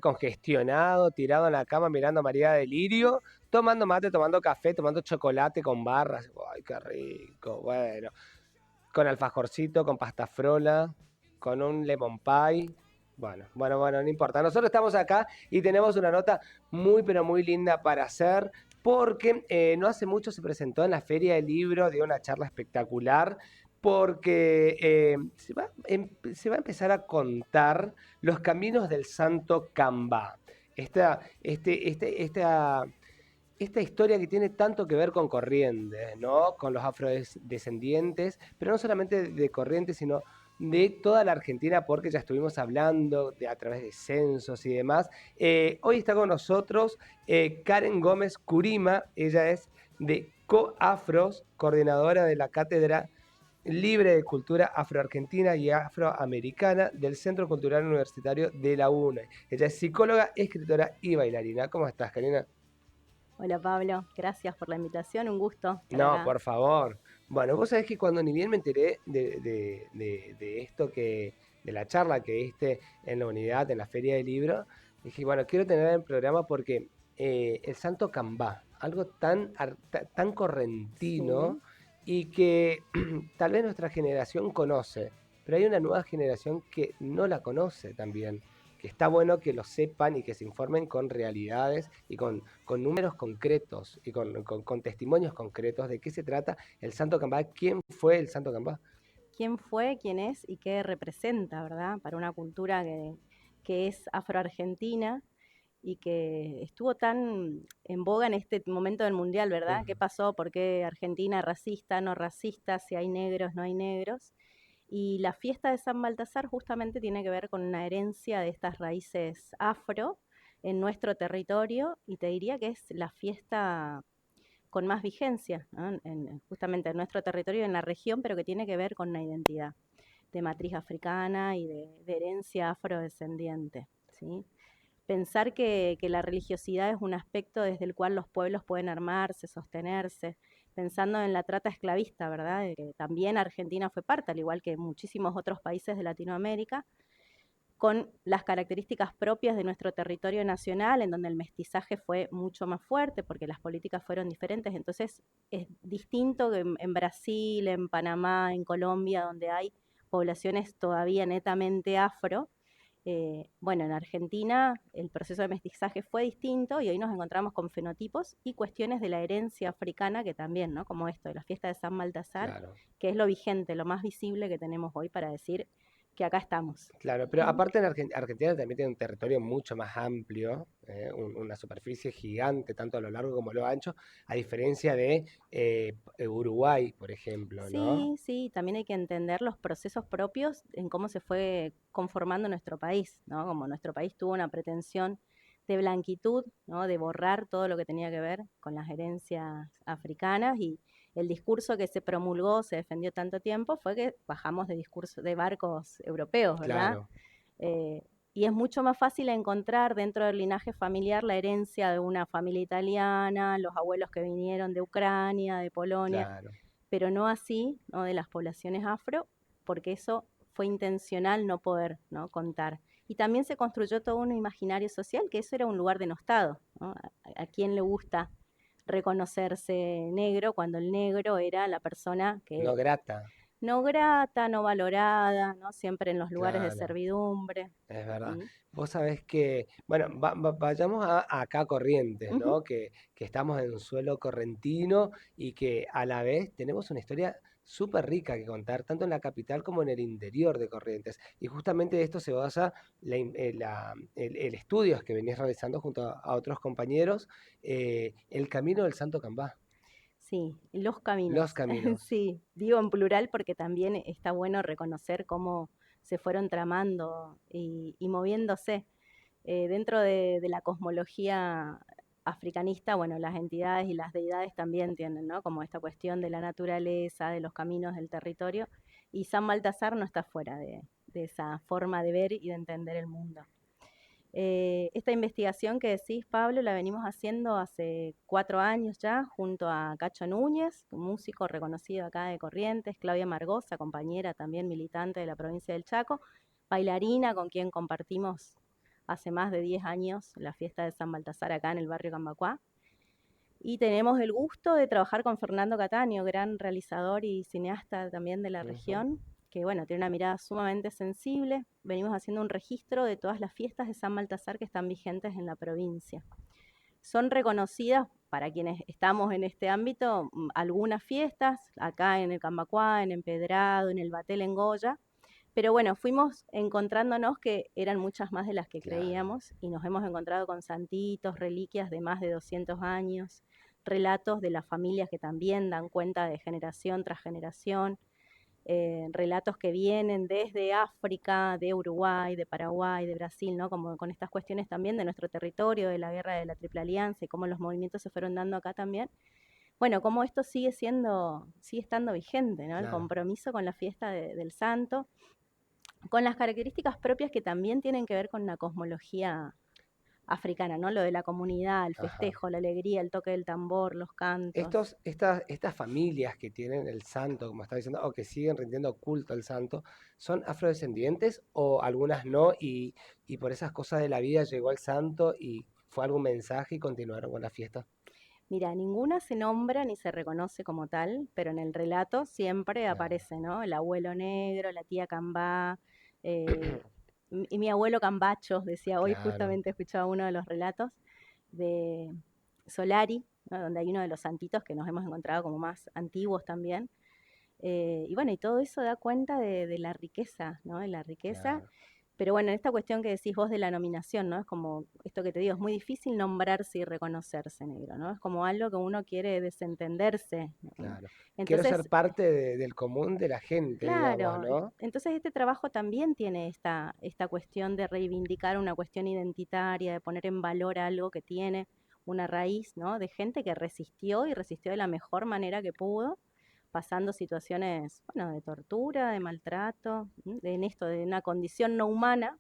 congestionado, tirado en la cama mirando a María de Lirio, tomando mate, tomando café, tomando chocolate con barras. ¡Ay, qué rico! Bueno, con alfajorcito, con pasta frola, con un lemon pie. Bueno, no importa. Nosotros estamos acá y tenemos una nota muy, pero muy linda para hacer. Porque no hace mucho se presentó en la Feria del Libro, dio una charla espectacular, porque se va a empezar a contar los caminos del Santo Cambá. Esta, este, este, esta, esta historia que tiene tanto que ver con Corrientes, ¿no? Con los afrodescendientes, pero no solamente de Corrientes, sino de toda la Argentina, porque ya estuvimos hablando a través de censos y demás. Hoy está con nosotros Karen Gómez Curima, ella es de COAFROS, coordinadora de la Cátedra Libre de Cultura Afroargentina y Afroamericana del Centro Cultural Universitario de la UNE. Ella es psicóloga, escritora y bailarina. ¿Cómo estás, Karina? Hola Pablo, gracias por la invitación, un gusto estar No, acá. por favor. Bueno, vos sabés que cuando ni bien me enteré de esto de la charla que diste en la unidad, en la Feria del Libro, dije, bueno, quiero tener el programa porque el Santo Cambá, algo tan correntino Sí, y que tal vez nuestra generación conoce, pero hay una nueva generación que no la conoce también, que está bueno que lo sepan y que se informen con realidades y con números concretos y con testimonios concretos de qué se trata el Santo Cambá, quién fue el Santo Cambá. ¿quién fue, quién es y qué representa, verdad? Para una cultura que es afroargentina y que estuvo tan en boga en este momento del mundial, ¿verdad? ¿Qué Ujú. pasó? ¿Por qué Argentina racista, no racista? Si hay negros, no hay negros. Y la fiesta de San Baltasar justamente tiene que ver con una herencia de estas raíces afro en nuestro territorio y te diría que es la fiesta con más vigencia, ¿no? Justamente en nuestro territorio, en la región, pero que tiene que ver con una identidad de matriz africana y de herencia afrodescendiente, ¿sí? Pensar que la religiosidad es un aspecto desde el cual los pueblos pueden armarse, sostenerse, pensando en la trata esclavista, ¿verdad? De que también Argentina fue parte, al igual que muchísimos otros países de Latinoamérica, con las características propias de nuestro territorio nacional, en donde el mestizaje fue mucho más fuerte porque las políticas fueron diferentes. Entonces es distinto que en Brasil, en Panamá, en Colombia, donde hay poblaciones todavía netamente afro. Bueno, en Argentina el proceso de mestizaje fue distinto y hoy nos encontramos con fenotipos y cuestiones de la herencia africana que también, ¿no? Como esto, de la fiesta de San Baltasar, Claro. que es lo vigente, lo más visible que tenemos hoy para decir que acá estamos. Claro, pero ¿Mm? aparte en Argentina también tiene un territorio mucho más amplio, una superficie gigante, tanto a lo largo como a lo ancho, a diferencia de Uruguay, por ejemplo, ¿no? Sí, sí, también hay que entender los procesos propios en cómo se fue conformando nuestro país, ¿no? Como nuestro país tuvo una pretensión de blanquitud, ¿no? De borrar todo lo que tenía que ver con las herencias africanas y el discurso que se promulgó, se defendió tanto tiempo, fue que bajamos de discurso de barcos europeos, ¿verdad? Claro, Eh, y es mucho más fácil encontrar dentro del linaje familiar la herencia de una familia italiana, los abuelos que vinieron de Ucrania, de Polonia, claro. pero no así, ¿no? De las poblaciones afro, porque eso fue intencional no poder, ¿no? Contar. Y también se construyó todo un imaginario social, que eso era un lugar denostado, ¿no? A quién le gusta reconocerse negro cuando el negro era la persona No que grata, no grata, no valorada, ¿no? Siempre en los lugares de claro. servidumbre. Es verdad. ¿Sí? Vos sabés que, bueno, vayamos acá a Corrientes, Ujú. ¿no? Que estamos en suelo correntino y que a la vez tenemos una historia súper rica que contar, tanto en la capital como en el interior de Corrientes. Y justamente de esto se basa el estudio que venís realizando junto a otros compañeros, el camino del Santo Cambá, Sí, los los caminos. caminos. Sí, digo en plural porque también está bueno reconocer cómo se fueron tramando y moviéndose. Dentro de la cosmología africanista, bueno, las entidades y las deidades también tienen, ¿no? Como esta cuestión de la naturaleza, de los caminos del territorio, y San Baltasar no está fuera de esa forma de ver y de entender el mundo. Esta investigación que decís, Pablo, la venimos haciendo hace 4 años ya, junto a Cacho Núñez, un músico reconocido acá de Corrientes, Claudia Margosa, compañera también militante de la provincia del Chaco, bailarina con quien compartimos hace más de 10 años la fiesta de San Baltasar acá en el barrio Cambacuá. Y tenemos el gusto de trabajar con Fernando Cataño, gran realizador y cineasta también de la Ujú. región, que bueno, tiene una mirada sumamente sensible. Venimos haciendo un registro de todas las fiestas de San Baltasar que están vigentes en la provincia. Son reconocidas para quienes estamos en este ámbito algunas fiestas, acá en el Cambacuá, en Empedrado, en el Batel, en Goya, pero bueno, fuimos encontrándonos que eran muchas más de las que Claro. creíamos y nos hemos encontrado con santitos, reliquias de más de 200 años, relatos de las familias que también dan cuenta de generación tras generación, relatos que vienen desde África, de Uruguay, de Paraguay, de Brasil, ¿no? Como con estas cuestiones también de nuestro territorio, de la guerra de la Triple Alianza y cómo los movimientos se fueron dando acá también. Bueno, cómo esto sigue estando vigente, ¿no? El Claro. compromiso con la fiesta del santo, con las características propias que también tienen que ver con la cosmología africana, ¿no? Lo de la comunidad, el Ajá. festejo, la alegría, el toque del tambor, los cantos. Estas familias que tienen el santo, como estaba diciendo, o que siguen rindiendo culto al santo, ¿son afrodescendientes o algunas no? Y por esas cosas de la vida llegó el santo y fue algún mensaje y continuaron con la fiesta. Mira, ninguna se nombra ni se reconoce como tal, pero en el relato siempre Claro. aparece, ¿no? El abuelo negro, la tía Cambá, eh, y mi abuelo Cambacho, decía hoy, Claro, justamente escuchaba uno de los relatos de Solari, ¿no? Donde hay uno de los santitos que nos hemos encontrado como más antiguos también. Y bueno, y todo eso da cuenta de la riqueza, ¿no? De la riqueza. claro. Pero bueno, en esta cuestión que decís vos de la nominación, ¿no? Es como esto que te digo, es muy difícil nombrarse y reconocerse negro, ¿no? Es como algo que uno quiere desentenderse, ¿no? Claro. Quiero ser Entonces, parte del común de la gente, digamos, claro, ¿no? entonces este trabajo también tiene esta cuestión de reivindicar una cuestión identitaria, de poner en valor algo que tiene una raíz, ¿no? De gente que resistió y resistió de la mejor manera que pudo, pasando situaciones, bueno, de tortura, de maltrato, en esto, de una condición no humana.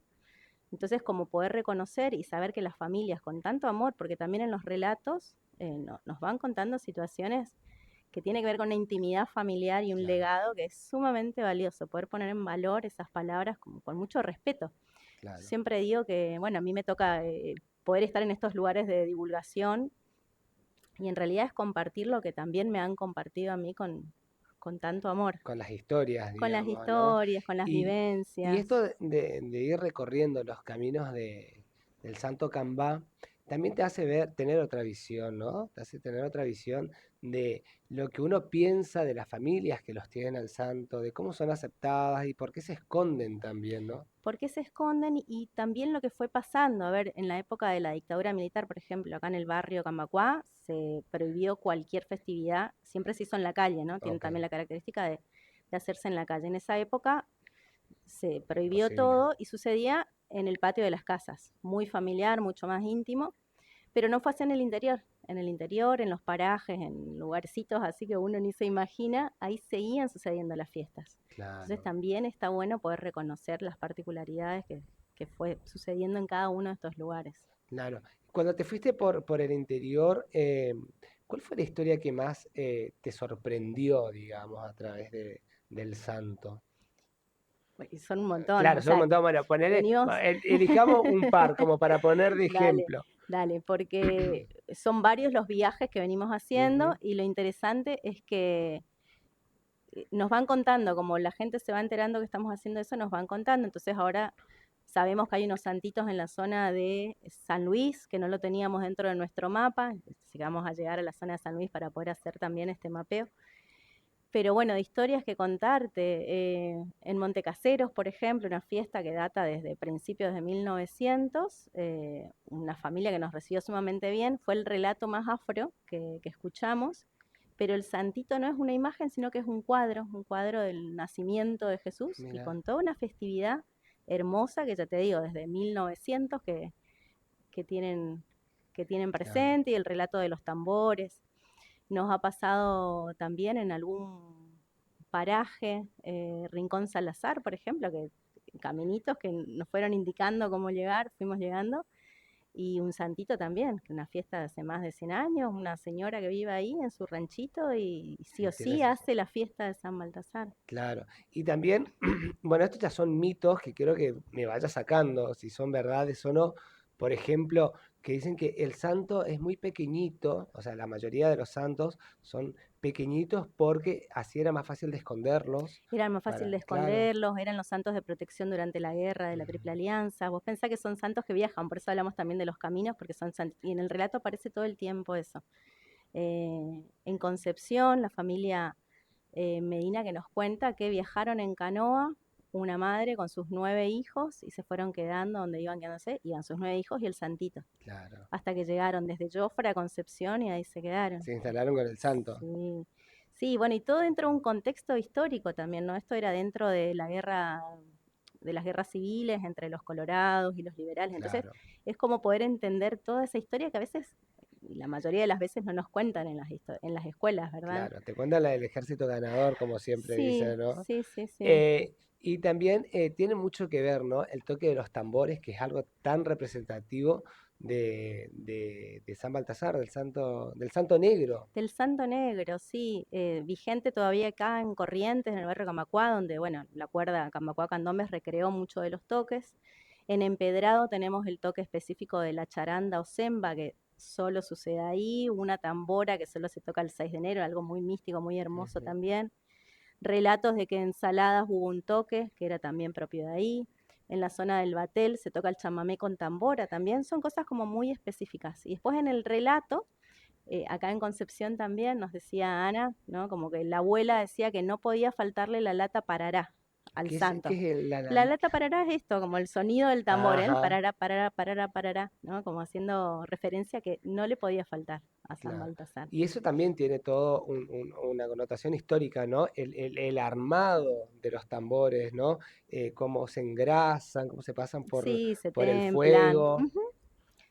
Entonces, como poder reconocer y saber que las familias con tanto amor, porque también en los relatos nos van contando situaciones que tienen que ver con una intimidad familiar y un Claro, legado que es sumamente valioso, poder poner en valor esas palabras como con mucho respeto. Yo claro. siempre digo que, bueno, a mí me toca poder estar en estos lugares de divulgación y en realidad es compartir lo que también me han compartido a mí con tanto amor, Con las historias, con las digamos, ¿no? historias, con las Y, y vivencias. esto de ir recorriendo los caminos del Santo Cambá, también te hace ver, tener otra visión, ¿no? Te hace tener otra visión de lo que uno piensa de las familias que los tienen al santo, de cómo son aceptadas y por qué se esconden también, ¿no? ¿Por qué se esconden? Y también lo que fue pasando, a ver, en la época de la dictadura militar, por ejemplo, acá en el barrio Camacuá, se prohibió cualquier festividad, siempre se hizo en la calle, ¿no? Tiene Ok, también la característica de hacerse en la calle. En esa época se prohibió imposible. todo y sucedía en el patio de las casas, muy familiar, mucho más íntimo, pero no fue así en el interior, en los parajes, en lugarcitos así que uno ni se imagina, ahí seguían sucediendo las fiestas. Entonces Claro, también está bueno poder reconocer las particularidades que fue sucediendo en cada uno de estos lugares. claro. Cuando te fuiste por el interior, ¿cuál fue la historia que más te sorprendió, digamos, a través del santo? Y son un montón, Claro, o son un sea, montón. Bueno, venimos, elijamos un par como para poner de dale, ejemplo. dale, porque son varios los viajes que venimos haciendo Ujú. y lo interesante es que nos van contando, como la gente se va enterando que estamos haciendo eso, nos van contando. Entonces ahora sabemos que hay unos santitos en la zona de San Luis, que no lo teníamos dentro de nuestro mapa, así que vamos a llegar a la zona de San Luis para poder hacer también este mapeo. Pero bueno, de historias que contarte. En Montecaseros, por ejemplo, una fiesta que data desde principios de 1900, una familia que nos recibió sumamente bien, fue el relato más afro que escuchamos, pero el santito no es una imagen, sino que es un cuadro del nacimiento de Jesús y Mira, con toda una festividad hermosa que ya te digo, desde 1900 que tienen, que tienen claro. presente y el relato de los tambores. Nos ha pasado también en algún paraje, Rincón Salazar, por ejemplo, que caminitos que nos fueron indicando cómo llegar, fuimos llegando, Y un santito también, que una fiesta de hace más de 100 años, una señora que vive ahí en su ranchito y sí o y sí tienes eso. hace la fiesta de San Baltasar. Claro. Y también, bueno, estos ya son mitos que quiero que me vaya sacando, si son verdades o no. Por ejemplo, que dicen que el santo es muy pequeñito, o sea, la mayoría de los santos son pequeñitos porque así era más fácil de esconderlos. Era más fácil Para, de claro. esconderlos, eran los santos de protección durante la guerra de la Ujú. Triple Alianza. Vos pensás que son santos que viajan, por eso hablamos también de los caminos, porque son santos. Y en el relato aparece todo el tiempo eso. En Concepción, la familia Medina que nos cuenta que viajaron en canoa una madre con sus 9 hijos y se fueron quedando donde iban quedándose, iban sus 9 hijos y el santito, Claro. hasta que llegaron desde Jofre a Concepción y ahí se quedaron. Se instalaron con el santo. Sí, sí, bueno, y todo dentro de un contexto histórico también, ¿no? Esto era dentro de la guerra, de las guerras civiles entre los colorados y los liberales. Entonces, Claro, es como poder entender toda esa historia que a veces, y la mayoría de las veces no nos cuentan en las escuelas, ¿verdad? claro. Te cuentan la del ejército ganador, como siempre Sí, dicen, ¿no? sí, sí, sí. Y también tiene mucho que ver, ¿no? El toque de los tambores, que es algo tan representativo de San Baltasar, del Santo Negro. Del Santo Negro, sí, vigente todavía acá en Corrientes, en el barrio Camacuá, donde, bueno, la cuerda Camacuá-Candombe recreó mucho de los toques. En Empedrado tenemos el toque específico de la charanda o semba, que solo sucede ahí, una tambora que solo se toca el 6 de enero, algo muy místico, muy hermoso Ujú. también. Relatos de que en Saladas hubo un toque, que era también propio de ahí. En la zona del Batel se toca el chamamé con tambora también, son cosas como muy específicas. Y después en el relato acá en Concepción también nos decía Ana, ¿no? Como que la abuela decía que no podía faltarle la lata parará al ¿Qué santo. es La lata parará es esto, como el sonido del tambor, el Ajá, parará, parará, parará, parará, ¿no? Como haciendo referencia que no le podía faltar a San claro. Baltasar. Y eso también tiene todo una connotación histórica, ¿no? El armado de los tambores, ¿no? Cómo se engrasan, cómo se pasan Sí, se por el templan. fuego. Ujú.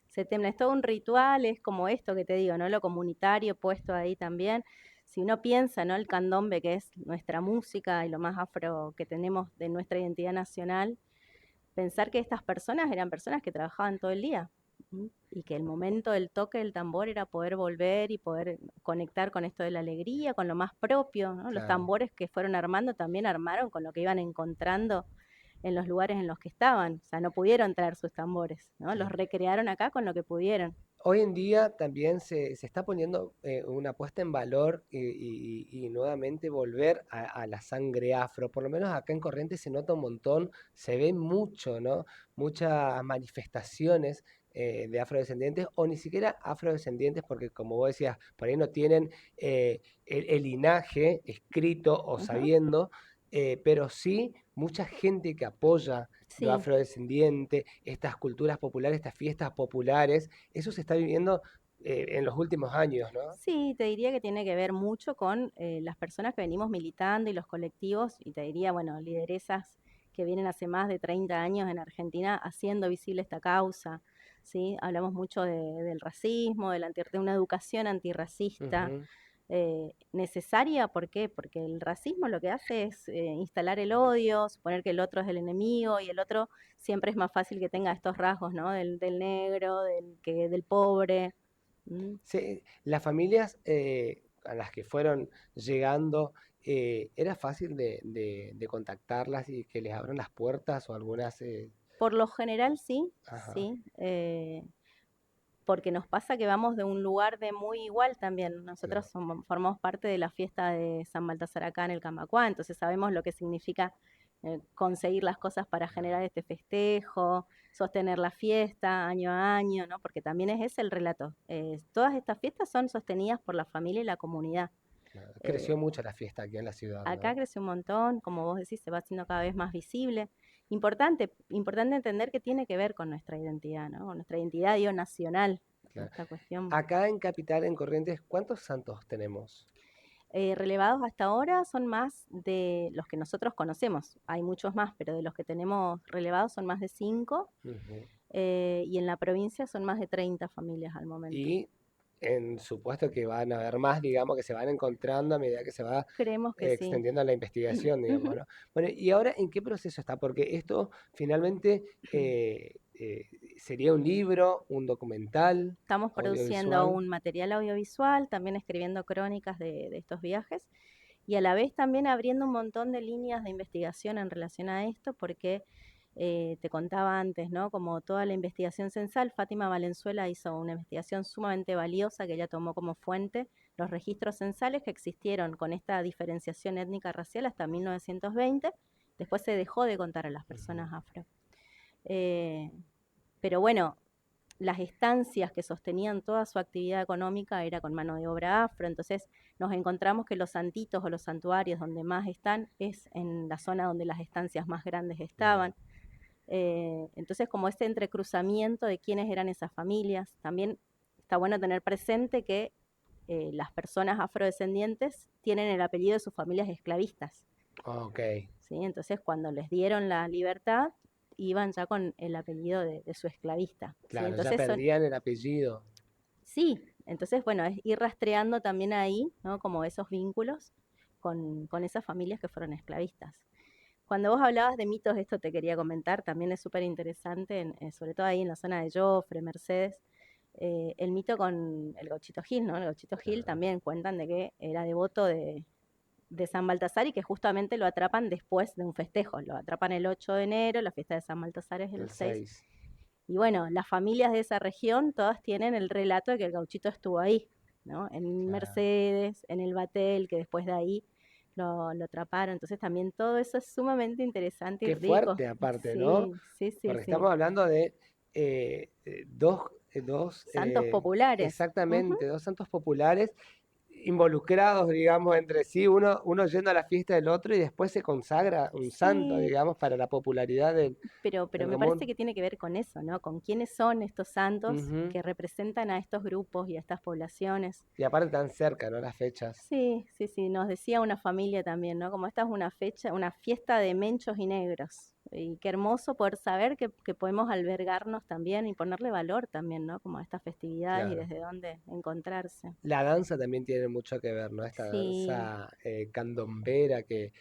Se templa, es todo un ritual, es como esto que te digo, ¿no? Lo comunitario puesto ahí también. Si uno piensa, ¿no? El candombe, que es nuestra música y lo más afro que tenemos de nuestra identidad nacional, pensar que estas personas eran personas que trabajaban todo el día. Y que el momento del toque del tambor era poder volver y poder conectar con esto de la alegría, con lo más propio, ¿no? Los Claro. tambores que fueron armando también armaron con lo que iban encontrando en los lugares en los que estaban, o sea, no pudieron traer sus tambores, ¿no? Los Claro. recrearon acá con lo que pudieron. Hoy en día también se está poniendo una puesta en valor y nuevamente volver a la sangre afro. Por lo menos acá en Corrientes se nota un montón, se ve mucho, ¿no? Muchas manifestaciones de afrodescendientes o ni siquiera afrodescendientes porque como vos decías, por ahí no tienen el linaje escrito o Ujú. sabiendo, pero sí mucha gente que apoya lo Sí, afrodescendiente, estas culturas populares, estas fiestas populares eso se está viviendo en los últimos años, ¿no? sí, te diría que tiene que ver mucho con las personas que venimos militando y los colectivos, y te diría, bueno, lideresas que vienen hace más de 30 años en Argentina haciendo visible esta causa, ¿sí? Hablamos mucho del racismo, de una educación antirracista Ujú. necesaria, ¿por qué? Porque el racismo lo que hace es instalar el odio, suponer que el otro es el enemigo y el otro siempre es más fácil que tenga estos rasgos, ¿no? Del negro, del pobre. ¿Mm? Las familias a las que fueron llegando, ¿era fácil de contactarlas y que les abran las puertas o algunas... Por lo general sí, ajá, sí, porque nos pasa que vamos de un lugar de muy igual también. claro, Nosotros formamos parte de la fiesta de San Baltasar acá en el Camacuá, entonces sabemos lo que significa conseguir las cosas para claro, generar este festejo, sostener la fiesta año a año, ¿no? Porque también es ese el relato. Todas estas fiestas son sostenidas por la familia y la comunidad. claro. Eh, Creció mucho la fiesta aquí en la ciudad, Acá ¿no? creció un montón, como vos decís, se va haciendo cada vez más visible. Importante, importante entender que tiene que ver con nuestra identidad, ¿no? Con nuestra identidad, digo, nacional, Claro. esta cuestión. Acá en Capital, en Corrientes, ¿cuántos santos tenemos? Relevados hasta ahora son más de los que nosotros conocemos. Hay muchos más, pero de los que tenemos relevados son más de 5 Ujú. y en la provincia son más de 30 familias al momento. Y en supuesto que van a haber más, digamos, que se van encontrando a medida que se va Creemos que sí. extendiendo la investigación, digamos, ¿no? Bueno, ¿y ahora en qué proceso está? Porque esto finalmente ¿sería un libro, un documental, Estamos produciendo audiovisual? un material audiovisual, también escribiendo crónicas de estos viajes y a la vez también abriendo un montón de líneas de investigación en relación a esto, porque te contaba antes, ¿no? Como toda la investigación censal, Fátima Valenzuela hizo una investigación sumamente valiosa que ella tomó como fuente los registros censales que existieron con esta diferenciación étnica racial hasta 1920. Después se dejó de contar a las personas afro. Eh, pero bueno, las estancias que sostenían toda su actividad económica era con mano de obra afro, entonces nos encontramos que los santitos o los santuarios donde más están es en la zona donde las estancias más grandes estaban. Entonces, como este entrecruzamiento de quiénes eran esas familias, también está bueno tener presente que las personas afrodescendientes tienen el apellido de sus familias esclavistas. Ok, ¿Sí? Entonces, cuando les dieron la libertad, iban ya con el apellido de su esclavista. ¿Sí? claro, ya Entonces, perdían el apellido. sí, entonces, bueno, es ir rastreando también ahí, ¿no? Como esos vínculos con esas familias que fueron esclavistas. Cuando vos hablabas de mitos, esto te quería comentar, también es súper interesante, sobre todo ahí en la zona de Joffre, Mercedes, el mito con el Gauchito Gil, ¿no? El Gauchito Gil Claro, también cuentan de que era devoto de San Baltasar y que justamente lo atrapan después de un festejo, lo atrapan el 8 de enero, la fiesta de San Baltasar es el el 6. 6. Y bueno, las familias de esa región todas tienen el relato de que el gauchito estuvo ahí, ¿no? En Claro. Mercedes, en el Batel, que después de ahí lo atraparon. Entonces también todo eso es sumamente interesante y Qué rico. fuerte aparte, ¿no? Sí, sí, sí, Porque sí. estamos hablando de Santos populares. Ujú. exactamente, dos santos populares involucrados, digamos, entre sí, uno yendo a la fiesta del otro y después se consagra un santo, Sí, digamos, para la popularidad pero del me parece común. que tiene que ver con eso, ¿no? Con quiénes son estos santos Ujú. que representan a estos grupos y a estas poblaciones. Y aparte tan cerca, ¿no? Las fechas. Sí, sí, sí, nos decía una familia también, ¿no? Como esta es una fecha, una fiesta de menchos y negros. Y qué hermoso poder saber que podemos albergarnos también y ponerle valor también, ¿no? Como a estas festividades y Claro. desde dónde encontrarse. La danza también tiene mucho que ver, ¿no? Esta Sí, danza candombera que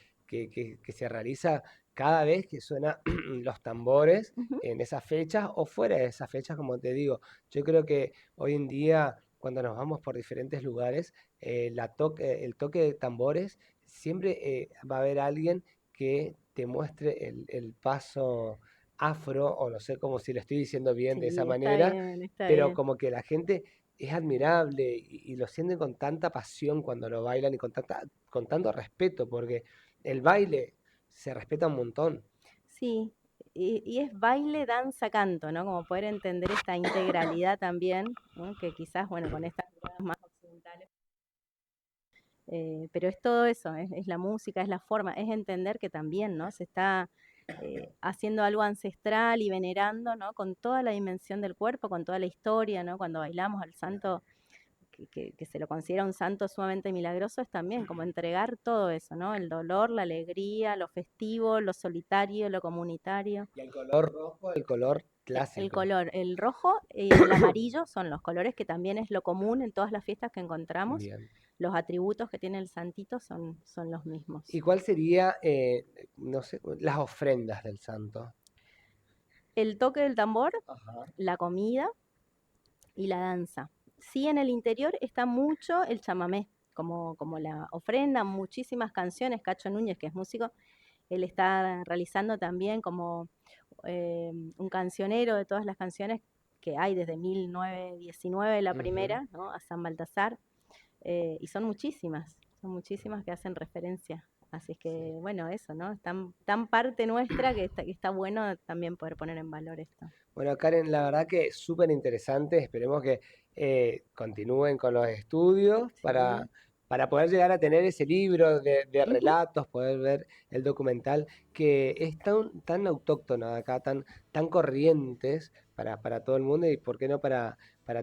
se realiza cada vez que suenan los tambores ujú, en esas fechas o fuera de esas fechas, como te digo. Yo creo que hoy en día, cuando nos vamos por diferentes lugares, el toque de tambores, siempre va a haber alguien que te muestre el paso afro, o no sé cómo si lo estoy diciendo bien de esa sí, está manera, bien, está pero bien. como que la gente es admirable y lo sienten con tanta pasión cuando lo bailan y con tanto respeto, porque el baile se respeta un montón. Sí, y es baile, danza, canto, ¿no? Como poder entender esta integralidad también, ¿no? Que quizás, bueno, con estas miradas más occidentales. Pero es todo eso, es la música, es la forma, es entender que también, ¿no? Se está haciendo algo ancestral y venerando, ¿no? Con toda la dimensión del cuerpo, con toda la historia, ¿no? Cuando bailamos al santo, que se lo considera un santo sumamente milagroso, es también como entregar todo eso, ¿no? El dolor, la alegría, lo festivo, lo solitario, lo comunitario. Y el color rojo, el color El clásico. color, el rojo y el amarillo son los colores que también es lo común en todas las fiestas que encontramos. Bien. Los atributos que tiene el santito son los ¿Y mismos. cuál sería, no sé, las ofrendas del santo? El toque del tambor, Ajá. la comida y la danza. Sí, en el interior está mucho el chamamé, como la ofrenda, muchísimas canciones. Cacho Núñez, que es músico, él está realizando también como un cancionero de todas las canciones que hay desde 1919, la Ujú. primera, ¿no? A San Baltasar. Y son muchísimas que hacen referencia. Así es Sí. que, bueno, eso, ¿no? Es tan parte nuestra que está bueno también poder poner en valor esto. Bueno, Karen, la verdad que es súper interesante. Esperemos que continúen con los estudios Sí. para poder llegar a tener ese libro de Ujú. relatos, poder ver el documental que es tan autóctono de acá, tan corrientes para todo el mundo y por qué no para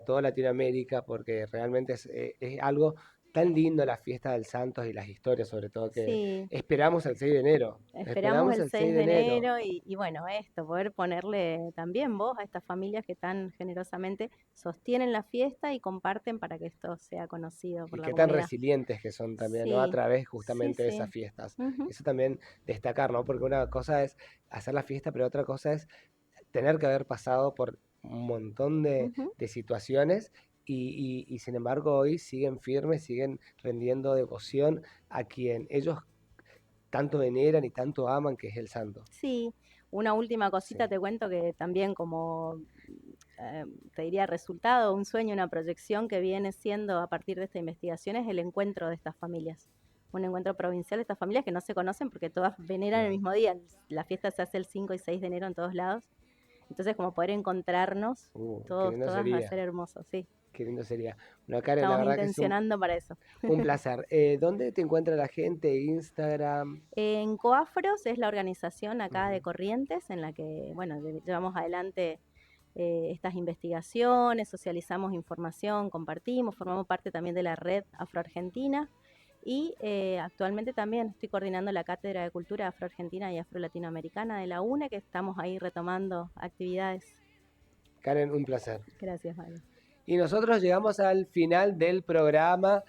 toda Latinoamérica, porque realmente es algo tan lindo la fiesta del Santos y las historias, sobre todo que Sí, esperamos el 6 de enero. esperamos Esperamos el el 6 6 de de enero. enero y bueno, esto, poder ponerle también voz a estas familias que tan generosamente sostienen la fiesta y comparten para que esto sea conocido por Y la qué tan comunidad. resilientes que son también, ¿no? A Sí, través sí, justamente de esas sí. fiestas. Ujú. Eso también destacar, ¿no? Porque una cosa es hacer la fiesta, pero otra cosa es tener que haber pasado por un montón Ujú. de situaciones y sin embargo hoy siguen firmes, siguen rendiendo devoción a quien ellos tanto veneran y tanto aman, que es el santo. Sí, una última cosita Sí. te cuento que también como, te diría resultado, un sueño, una proyección que viene siendo a partir de esta investigación es el encuentro de estas familias. Un encuentro provincial de estas familias que no se conocen porque todas veneran el Claro. mismo día. La fiesta se hace el 5 y 6 de enero en todos lados. Entonces, como poder encontrarnos Qué todos, lindo todas va a sería, ser hermoso, sí. qué lindo sería. Bueno, Karen, la Estamos verdad que es intencionando para eso. un placer. ¿Dónde te encuentra la gente? Instagram. En Coafros es la organización acá de Ujú. Corrientes en la que, bueno, llevamos adelante estas investigaciones, socializamos información, compartimos, formamos parte también de la red Afroargentina y actualmente también estoy coordinando la Cátedra de Cultura Afroargentina y Afro-Latinoamericana de la UNE, que estamos ahí retomando actividades. Karen, un placer. Gracias, Mario. Y nosotros llegamos al final del programa.